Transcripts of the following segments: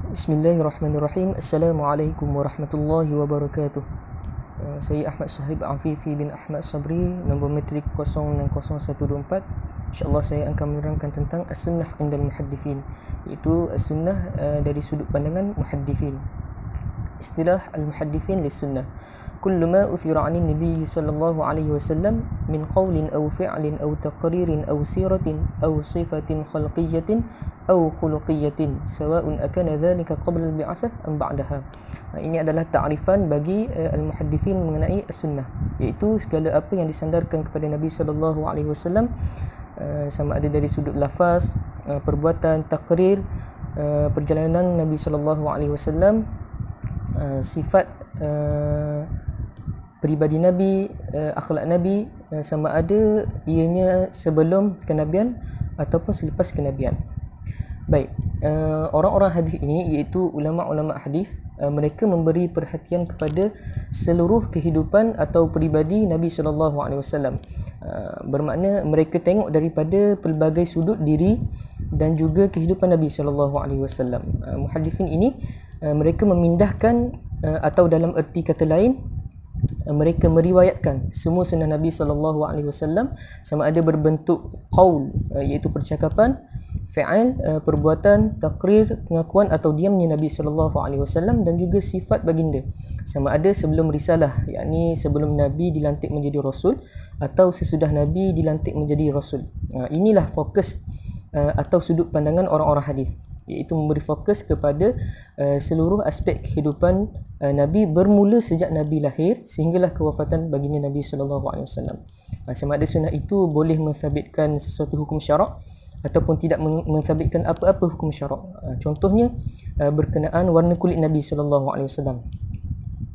Bismillahirrahmanirrahim. Assalamualaikum warahmatullahi wabarakatuh. Saya Ahmad Suhaib Afifi bin Ahmad Sabri, nombor matrik 060124. InsyaAllah saya akan menerangkan tentang as-sunnah indal muhaddithin, iaitu as-sunnah dari sudut pandangan muhaddithin. Istilah al-muhaddithin lis-sunnah kullu ma uthira 'anil nabiy sallallahu alaihi wasallam min qawlin aw fi'lin aw taqririn aw siratin aw sifatin khalqiyyatin aw khuluqiyyatin sawa'un akana dhalika qabla al-bi'atsah am ba'daha. Ini adalah ta'rifan bagi al-muhaddithin mengenai as-sunnah, iaitu segala apa yang disandarkan kepada Nabi sallallahu alaihi wasallam, sama ada dari sudut lafaz, perbuatan, takrir, perjalanan Nabi sallallahu alaihi wasallam, sifat peribadi Nabi, akhlak Nabi, sama ada ianya sebelum kenabian ataupun selepas kenabian. Baik, orang-orang hadis ini iaitu ulama-ulama hadis, mereka memberi perhatian kepada seluruh kehidupan atau peribadi Nabi sallallahu alaihi wasallam. Bermakna mereka tengok daripada pelbagai sudut diri dan juga kehidupan Nabi sallallahu alaihi wasallam. Muhaddisin ini mereka memindahkan atau dalam erti kata lain, mereka meriwayatkan semua sunnah Nabi sallallahu alaihi wasallam, sama ada berbentuk qaul iaitu percakapan, fi'il perbuatan, takrir pengakuan atau diamnya Nabi sallallahu alaihi wasallam, dan juga sifat baginda, sama ada sebelum risalah, yakni sebelum Nabi dilantik menjadi rasul atau sesudah Nabi dilantik menjadi rasul. Inilah fokus atau sudut pandangan orang-orang hadis, iaitu memberi fokus kepada seluruh aspek kehidupan Nabi bermula sejak Nabi lahir sehinggalah kewafatan baginda Nabi sallallahu alaihi wasallam. Sama ada sunnah itu boleh mensabitkan sesuatu hukum syarak ataupun tidak mensabitkan apa-apa hukum syarak. Contohnya berkenaan warna kulit Nabi sallallahu alaihi wasallam.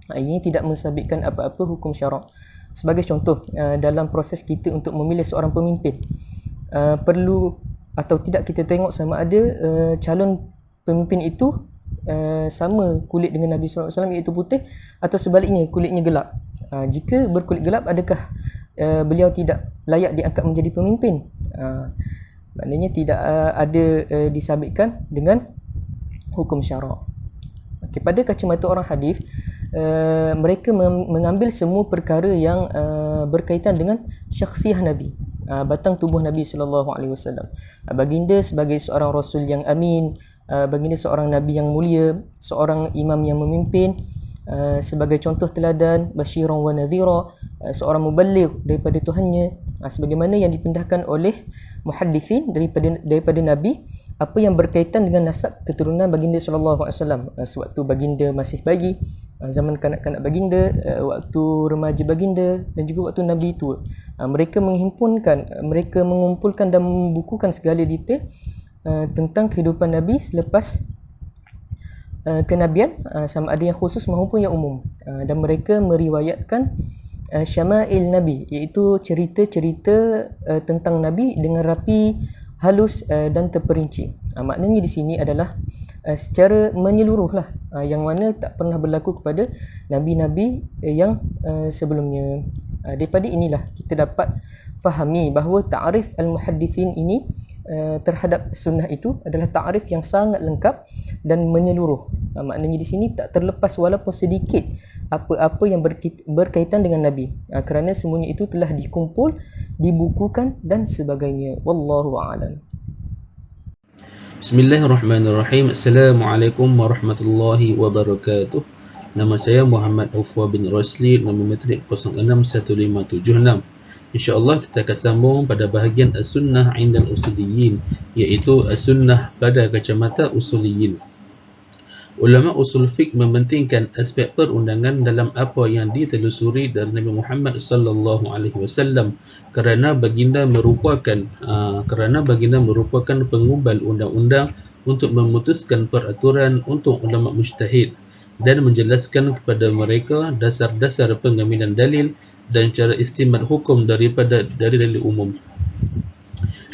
Ini tidak mensabitkan apa-apa hukum syarak. Sebagai contoh, dalam proses kita untuk memilih seorang pemimpin, perlu atau tidak kita tengok sama ada calon pemimpin itu sama kulit dengan Nabi SAW, iaitu putih, atau sebaliknya kulitnya gelap. Jika berkulit gelap, adakah beliau tidak layak diangkat menjadi pemimpin? Maknanya tidak ada disabitkan dengan hukum syarak. Pada kacamata orang hadis, mereka mengambil semua perkara yang berkaitan dengan syakhsiah Nabi, batang tubuh Nabi sallallahu alaihi wasallam. Baginda sebagai seorang rasul yang amin, baginda seorang nabi yang mulia, seorang imam yang memimpin, sebagai contoh teladan, basyiran wa nadhira, seorang muballigh daripada Tuhannya, sebagaimana yang dipindahkan oleh muhaddithin daripada Nabi, apa yang berkaitan dengan nasab keturunan baginda sallallahu alaihi wasallam, sewaktu baginda masih bayi, zaman kanak-kanak baginda, waktu remaja baginda, dan juga waktu Nabi tua. Mereka mengumpulkan dan membukukan segala detail tentang kehidupan Nabi selepas kenabian, sama ada yang khusus maupun yang umum. Dan mereka meriwayatkan syama'il Nabi, iaitu cerita-cerita tentang Nabi dengan rapi, halus dan terperinci. Maknanya di sini adalah secara menyeluruhlah, yang mana tak pernah berlaku kepada nabi-nabi yang sebelumnya. Daripada inilah kita dapat fahami bahawa ta'rif al-muhaddithin ini terhadap sunnah itu adalah ta'rif yang sangat lengkap dan menyeluruh. Maknanya di sini tak terlepas walaupun sedikit apa-apa yang berkaitan dengan Nabi, kerana semuanya itu telah dikumpul, dibukukan dan sebagainya. Wallahu a'lam. Bismillahirrahmanirrahim. Assalamualaikum warahmatullahi wabarakatuh. Nama saya Muhammad Aufwa bin Rosli, nombor matrik 061576. InsyaAllah kita akan sambung pada bahagian as-sunnah indal usuliyin, iaitu as-sunnah pada kacamata usuliyin. Ulama usul fiqh mementingkan aspek perundangan dalam apa yang ditelusuri dari Nabi Muhammad sallallahu alaihi wasallam, kerana baginda merupakan pengubal undang-undang untuk memutuskan peraturan untuk ulama mujtahid dan menjelaskan kepada mereka dasar-dasar pengambilan dalil dan cara istimad hukum dari dalil umum.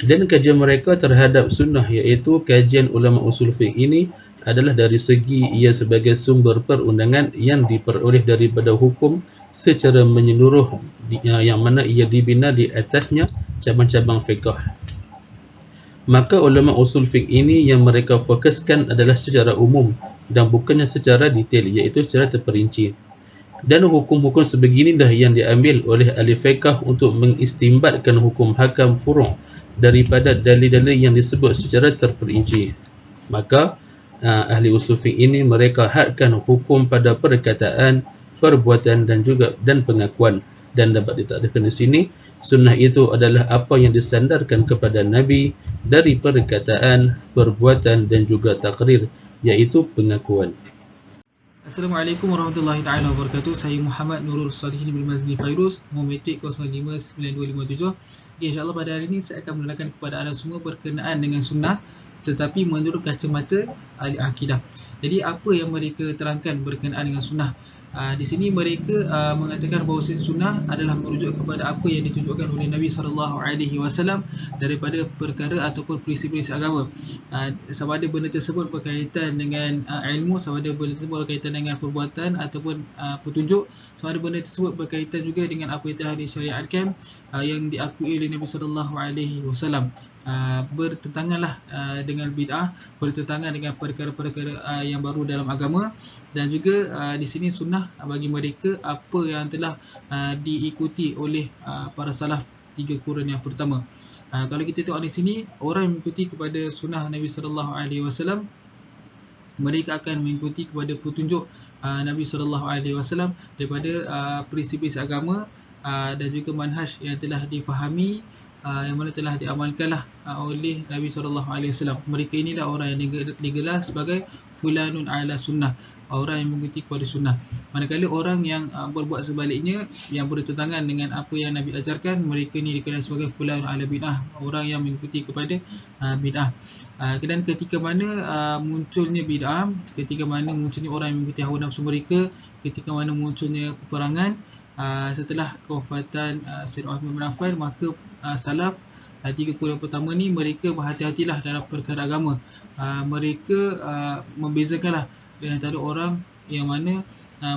Dan kajian mereka terhadap sunnah, iaitu kajian ulama usul fiqh ini, adalah dari segi ia sebagai sumber perundangan yang diperoleh daripada hukum secara menyeluruh, yang mana ia dibina di atasnya cabang-cabang fiqh. Maka ulama usul fiqh ini yang mereka fokuskan adalah secara umum dan bukannya secara detail, iaitu secara terperinci. Dan hukum-hukum sebeginilah yang diambil oleh ahli fiqh untuk mengistimbatkan hukum hakam furu' daripada dalil-dalil yang disebut secara terperinci. Maka ahli usul fiqh ini mereka hadkan hukum pada perkataan, perbuatan dan pengakuan. Dan dapat ditakdirkan di sini, sunnah itu adalah apa yang disandarkan kepada Nabi dari perkataan, perbuatan dan juga takrir, iaitu pengakuan. Assalamualaikum warahmatullahi taala wabarakatuh. Saya Muhammad Nurul Salihin bin Mazli Fairuz, Muhammad 059257. InsyaAllah pada hari ini saya akan menerangkan kepada anda semua berkenaan dengan sunnah, tetapi menurut kacamata ahli akidah. Jadi apa yang mereka terangkan berkenaan dengan sunnah? Di sini mereka mengatakan bahawa sunnah adalah merujuk kepada apa yang ditunjukkan oleh Nabi SAW daripada perkara ataupun prinsip-prinsip agama. Sama ada benda tersebut berkaitan dengan ilmu, sama ada benda tersebut berkaitan dengan perbuatan ataupun petunjuk, sama ada benda tersebut berkaitan juga dengan apa yang telah disyariatkan yang diakui oleh Nabi SAW. Bertentanganlah dengan bid'ah, bertentangan dengan perkara-perkara yang baru dalam agama. Dan juga di sini sunnah bagi mereka apa yang telah diikuti oleh para salaf 3 kurun yang pertama. Kalau kita tengok di sini, orang yang mengikuti kepada sunnah Nabi SAW, mereka akan mengikuti kepada petunjuk Nabi SAW daripada prinsip-prinsip agama dan juga manhaj yang telah difahami, yang mana telah diamalkanlah oleh Nabi SAW. Mereka inilah orang yang digelar sebagai fulanun ala sunnah, orang yang mengikuti kepada sunnah. Manakala orang yang berbuat sebaliknya, yang bertentangan dengan apa yang Nabi ajarkan, mereka ini dikenal sebagai fulanun ala bid'ah, orang yang mengikuti kepada bid'ah. Dan ketika mana munculnya bid'ah, ketika mana munculnya orang yang mengikuti hawa nafsu mereka, ketika mana munculnya peperangan setelah kewafatan Sayyidina Uthman bin Affan, maka salaf 3 kurun pertama ni mereka berhati-hatilah dalam perkara agama. Mereka membezakanlah di antara orang yang mana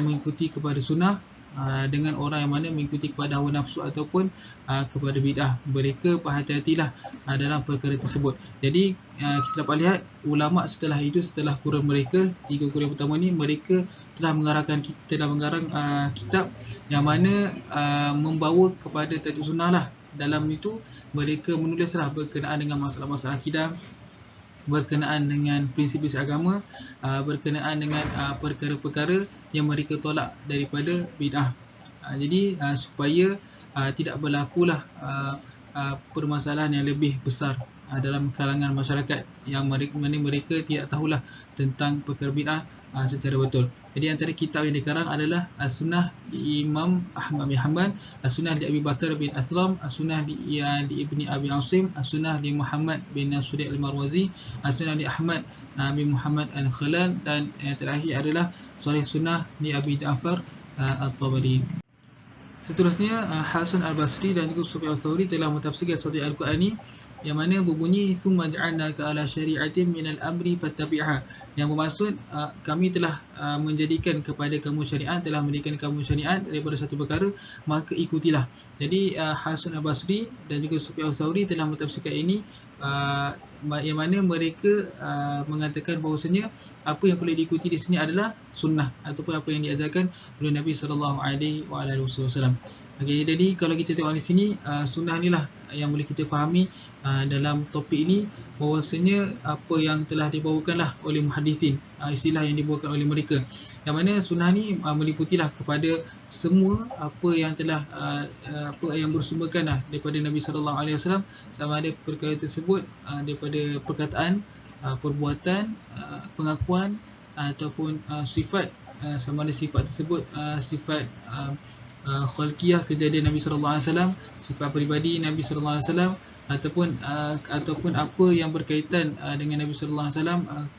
mengikuti kepada sunnah dengan orang yang mana mengikuti kepada hawa nafsu ataupun kepada bid'ah. Mereka berhati-hatilah dalam perkara tersebut. Jadi kita dapat lihat ulama setelah itu, setelah kurun mereka 3 kurun pertama ni, mereka telah mengarang kitab yang mana membawa kepada tajuk sunnah lah. Dalam itu mereka menulislah berkenaan dengan masalah-masalah akidah, berkenaan dengan prinsip-prinsip agama, berkenaan dengan perkara-perkara yang mereka tolak daripada bid'ah. Jadi supaya tidak berlakulah permasalahan yang lebih besar dalam kalangan masyarakat yang mereka tidak tahulah tentang perkara bid'ah secara betul. Jadi antara kitab yang dikarang adalah As-Sunnah di Imam Ahmad bin Hanbal, As-Sunnah di Abi Bakar bin Athram, As-Sunnah di Ibni Abi Asim, As-Sunnah di Muhammad bin Nasri Al-Marwazi, As-Sunnah di Ahmad bin Muhammad Al-Khalal, dan yang terakhir adalah Sharh Sunnah di Abi Ja'far At-Tabari. Seterusnya Hasan Al-Basri dan juga Sufyan Al-Thawri telah mentafsirkan surah Al-Quran ini, yang mana berbunyi summa ja'alnaka ala syari'atin minal amri fattabi'ha, yang bermaksud kami telah menjadikan kepada kamu syariat, telah menjadikan kamu syariat daripada satu perkara, maka ikutilah. Jadi Hasan Al-Basri dan juga Sufyan Al-Thawri telah mentafsirkan ini, yang mana mereka mengatakan bahawasanya apa yang perlu diikuti di sini adalah sunnah ataupun apa yang diajarkan oleh Nabi SAW. Okay, jadi kalau kita tengok di sini, sunnah inilah yang boleh kita fahami dalam topik ini, bahawasanya apa yang telah dibawakanlah oleh muhaddisin, istilah yang dibawakan oleh mereka, yang mana sunnah ni meliputilah kepada semua apa yang telah apa yang bersumberkan daripada Nabi SAW, sama ada perkara tersebut daripada perkataan, perbuatan, pengakuan ataupun sifat, sama ada sifat tersebut sifat khalqiyah, kejadian Nabi SAW, sifat peribadi Nabi SAW, ataupun apa yang berkaitan dengan Nabi SAW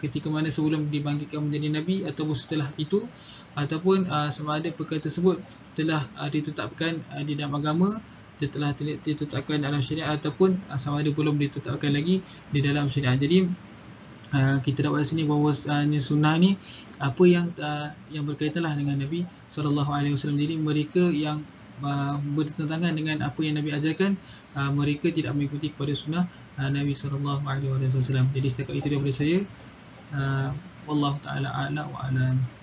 ketika mana sebelum dibangkitkan menjadi Nabi ataupun setelah itu, ataupun sama ada perkara tersebut telah ditetapkan di dalam agama, telah ditetapkan dalam syariat, ataupun sama ada belum ditetapkan lagi di dalam syariat. Jadi kita dapat sini bahawa sunnah ni apa yang berkaitanlah dengan Nabi SAW. Jadi mereka yang bertentangan dengan apa yang Nabi ajarkan, mereka tidak mengikuti kepada sunnah Nabi SAW. Jadi setakat itu daripada saya. Wallahu ta'ala a'la wa a'lam.